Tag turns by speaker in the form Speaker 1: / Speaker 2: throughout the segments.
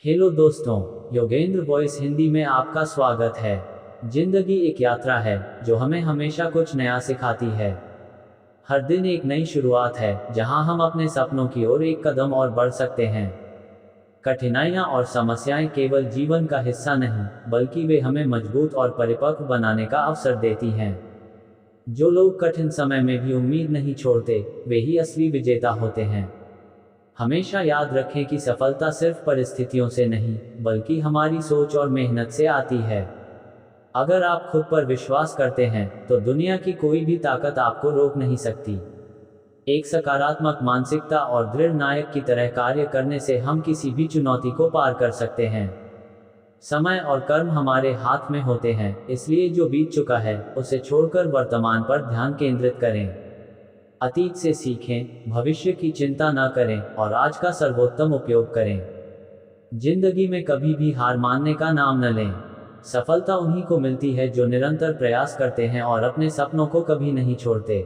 Speaker 1: Hello दोस्तों, Yogendra voice Hindi में आपका स्वागत है। जिंदगी एक यात्रा है जो हमें हमेशा कुछ नया सिखाती है। हर दिन एक नई शुरुआत है जहां हम अपने सपनों की ओर एक कदम और बढ़ सकते हैं। कठिनाइयां और समस्याएं केवल जीवन का हिस्सा नहीं, बल्कि वे हमें मजबूत और परिपक्व बनाने का अवसर देती हैं। जो लोग कठिन समय में भी उम्मीद नहीं छोड़ते, वे ही असली विजेता होते हैं। हमेशा याद रखें कि सफलता सिर्फ परिस्थितियों से नहीं, बल्कि हमारी सोच और मेहनत से आती है। अगर आप खुद पर विश्वास करते हैं, तो दुनिया की कोई भी ताकत आपको रोक नहीं सकती। एक सकारात्मक मानसिकता और दृढ़ नायक की तरह कार्य करने से हम किसी भी चुनौती को पार कर सकते हैं। समय और कर्म हमारे हाथ में होते हैं, इसलिए जो बीत चुका है, उसे छोड़कर वर्तमान पर ध्यान केंद्रित करें। अतीत से सीखें, भविष्य की चिंता न करें और आज का सर्वोत्तम उपयोग करें। जिंदगी में कभी भी हार मानने का नाम न लें। सफलता उन्हीं को मिलती है जो निरंतर प्रयास करते हैं और अपने सपनों को कभी नहीं छोड़ते।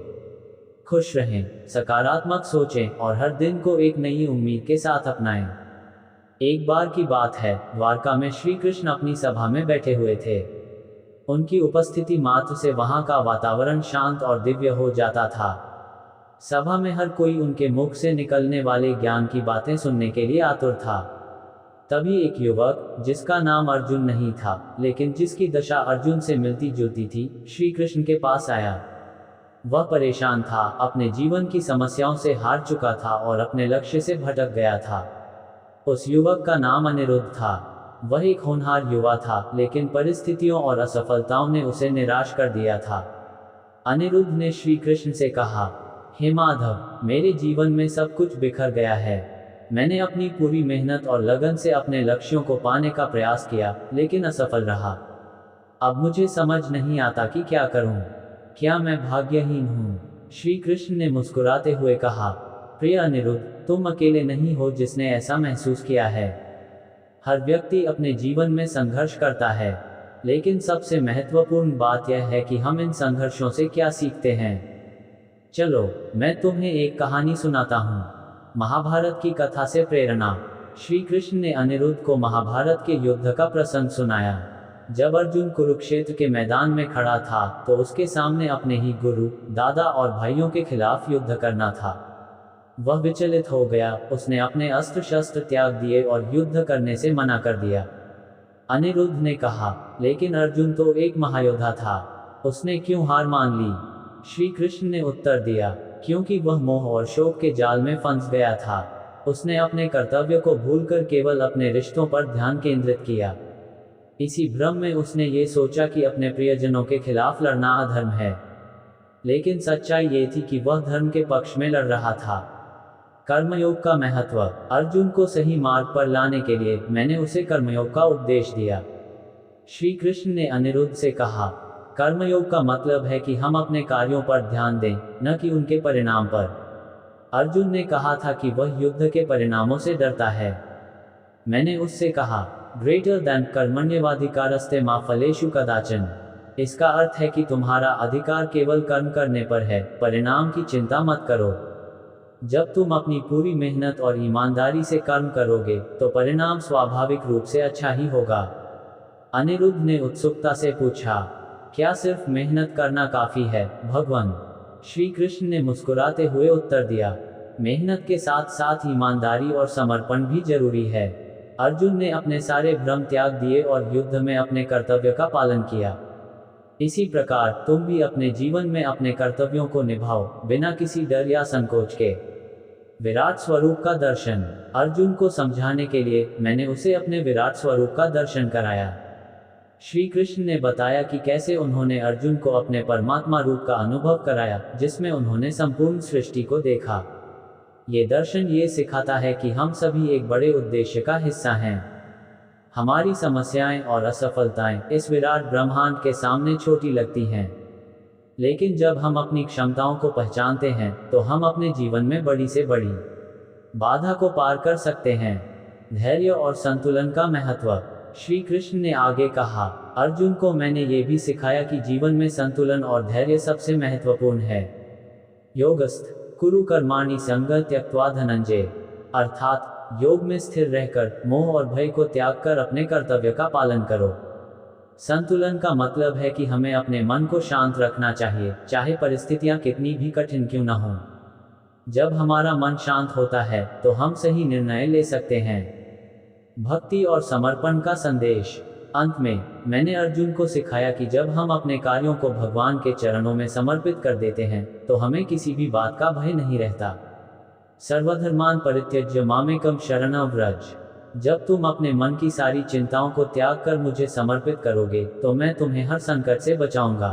Speaker 1: खुश रहें, सकारात्मक सोचें और हर दिन को एक नई उम्मीद के साथ अपनाएं। एक बार की बात है, द्वारका में श्री कृष्ण अपनी सभा में बैठे हुए थे। उनकी उपस्थिति मात्र से वहां का वातावरण शांत और दिव्य हो जाता था। सभा में हर कोई उनके मुख से निकलने वाले ज्ञान की बातें सुनने के लिए आतुर था। तभी एक युवक, जिसका नाम अर्जुन नहीं था, लेकिन जिसकी दशा अर्जुन से मिलती जुलती थी, श्री कृष्ण के पास आया। वह परेशान था, अपने जीवन की समस्याओं से हार चुका था और अपने लक्ष्य से भटक गया था। उस युवक का नाम अनिरुद्ध था। वह एक होनहार युवा था, लेकिन परिस्थितियों और असफलताओं ने उसे निराश कर दिया था। अनिरुद्ध ने श्री कृष्ण से कहा, हे माधव, मेरे जीवन में सब कुछ बिखर गया है। मैंने अपनी पूरी मेहनत और लगन से अपने लक्ष्यों को पाने का प्रयास किया, लेकिन असफल रहा। अब मुझे समझ नहीं आता कि क्या करूं। क्या मैं भाग्यहीन हूं? श्री कृष्ण ने मुस्कुराते हुए कहा, प्रिय अनिरुद्ध, तुम अकेले नहीं हो जिसने ऐसा महसूस किया है। हर व्यक्ति अपने जीवन में संघर्ष करता है, लेकिन सबसे महत्वपूर्ण बात यह है कि हम इन संघर्षों से क्या सीखते हैं। चलो, मैं तुम्हें एक कहानी सुनाता हूँ। महाभारत की कथा से प्रेरणा। श्री कृष्ण ने अनिरुद्ध को महाभारत के युद्ध का प्रसंग सुनाया। जब अर्जुन कुरुक्षेत्र के मैदान में खड़ा था, तो उसके सामने अपने ही गुरु, दादा और भाइयों के खिलाफ युद्ध करना था। वह विचलित हो गया, उसने अपने अस्त्र शस्त्र त्याग दिए और युद्ध करने से मना कर दिया। अनिरुद्ध ने कहा, लेकिन अर्जुन तो एक महायोद्धा था, उसने क्यों हार मान ली? श्री कृष्ण ने उत्तर दिया, क्योंकि वह मोह और शोक के जाल में फंस गया था। उसने अपने कर्तव्य को भूलकर केवल अपने रिश्तों पर ध्यान केंद्रित किया। इसी भ्रम में उसने ये सोचा कि अपने प्रियजनों के खिलाफ लड़ना अधर्म है। लेकिन सच्चाई ये थी कि वह धर्म के पक्ष में लड़ रहा था। कर्मयोग का महत्व। अर्जुन को सही मार्ग पर लाने के लिए मैंने उसे कर्मयोग का उपदेश दिया। श्री कृष्ण ने अनिरुद्ध से कहा, कर्मयोग का मतलब है कि हम अपने कार्यों पर ध्यान दें, न कि उनके परिणाम पर। अर्जुन ने कहा था कि वह युद्ध के परिणामों से डरता है। मैंने उससे कहा, ग्रेटर दैन कर्मण्यवाधिकारस्ते मा फलेषु कदाचन। इसका अर्थ है कि तुम्हारा अधिकार केवल कर्म करने पर है, परिणाम की चिंता मत करो। जब तुम अपनी पूरी मेहनत और ईमानदारी से कर्म करोगे, तो परिणाम स्वाभाविक रूप से अच्छा ही होगा। अनिरुद्ध ने उत्सुकता से पूछा, क्या सिर्फ मेहनत करना काफी है, भगवान? श्री कृष्ण ने मुस्कुराते हुए उत्तर दिया, मेहनत के साथ साथ ईमानदारी और समर्पण भी जरूरी है। अर्जुन ने अपने सारे भ्रम त्याग दिए और युद्ध में अपने कर्तव्य का पालन किया। इसी प्रकार तुम भी अपने जीवन में अपने कर्तव्यों को निभाओ, बिना किसी डर या संकोच के। विराट स्वरूप का दर्शन। अर्जुन को समझाने के लिए मैंने उसे अपने विराट स्वरूप का दर्शन कराया। श्री कृष्ण ने बताया कि कैसे उन्होंने अर्जुन को अपने परमात्मा रूप का अनुभव कराया, जिसमें उन्होंने संपूर्ण सृष्टि को देखा। ये दर्शन ये सिखाता है कि हम सभी एक बड़े उद्देश्य का हिस्सा हैं। हमारी समस्याएं और असफलताएं इस विराट ब्रह्मांड के सामने छोटी लगती हैं, लेकिन जब हम अपनी क्षमताओं को पहचानते हैं, तो हम अपने जीवन में बड़ी से बड़ी बाधा को पार कर सकते हैं। धैर्य और संतुलन का महत्व। श्री कृष्ण ने आगे कहा, अर्जुन को मैंने ये भी सिखाया कि जीवन में संतुलन और धैर्य सबसे महत्वपूर्ण है। योगस्थ कुरु कर्माणि संगं त्यक्त्वा धनंजय। अर्थात योग में स्थिर रहकर मोह और भय को त्याग कर अपने कर्तव्य का पालन करो। संतुलन का मतलब है कि हमें अपने मन को शांत रखना चाहिए, चाहे परिस्थितियां कितनी भी कठिन क्यों न हों। जब हमारा मन शांत होता है तो हम सही निर्णय ले सकते हैं। भक्ति और समर्पण का संदेश। अंत में मैंने अर्जुन को सिखाया कि जब हम अपने कार्यों को भगवान के चरणों में समर्पित कर देते हैं तो हमें किसी भी बात का भय नहीं रहता। सर्वधर्मान परित्यज्य मामेकम शरणं व्रज। जब तुम अपने मन की सारी चिंताओं को त्याग कर मुझे समर्पित करोगे तो मैं तुम्हें हर संकट से बचाऊंगा।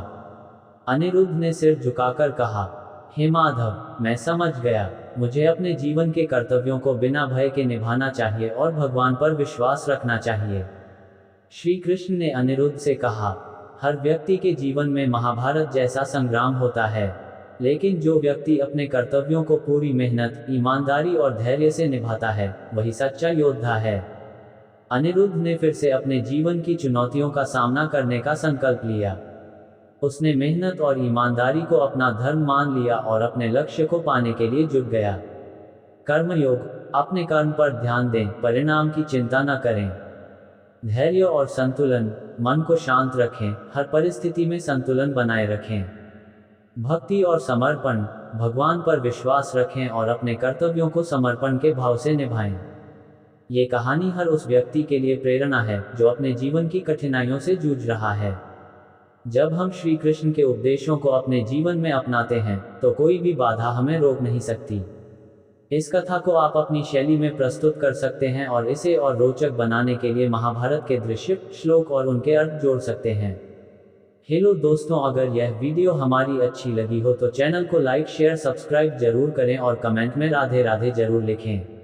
Speaker 1: अनिरुद्ध ने सिर झुकाकर कहा, हे माधव, मैं समझ गया। मुझे अपने जीवन के कर्तव्यों को बिना भय के निभाना चाहिए और भगवान पर विश्वास रखना चाहिए। श्री कृष्ण ने अनिरुद्ध से कहा, हर व्यक्ति के जीवन में महाभारत जैसा संग्राम होता है, लेकिन जो व्यक्ति अपने कर्तव्यों को पूरी मेहनत, ईमानदारी और धैर्य से निभाता है वही सच्चा योद्धा है। अनिरुद्ध ने फिर से अपने जीवन की चुनौतियों का सामना करने का संकल्प लिया। उसने मेहनत और ईमानदारी को अपना धर्म मान लिया और अपने लक्ष्य को पाने के लिए जुट गया। कर्मयोग। अपने कर्म पर ध्यान दें, परिणाम की चिंता न करें। धैर्य और संतुलन। मन को शांत रखें, हर परिस्थिति में संतुलन बनाए रखें। भक्ति और समर्पण। भगवान पर विश्वास रखें और अपने कर्तव्यों को समर्पण के भाव से निभाएं। ये कहानी हर उस व्यक्ति के लिए प्रेरणा है जो अपने जीवन की कठिनाइयों से जूझ रहा है। जब हम श्री कृष्ण के उपदेशों को अपने जीवन में अपनाते हैं तो कोई भी बाधा हमें रोक नहीं सकती। इस कथा को आप अपनी शैली में प्रस्तुत कर सकते हैं और इसे और रोचक बनाने के लिए महाभारत के दृश्य, श्लोक और उनके अर्थ जोड़ सकते हैं। हेलो दोस्तों, अगर यह वीडियो हमारी अच्छी लगी हो तो चैनल को लाइक, शेयर, सब्सक्राइब जरूर करें और कमेंट में राधे राधे जरूर लिखें।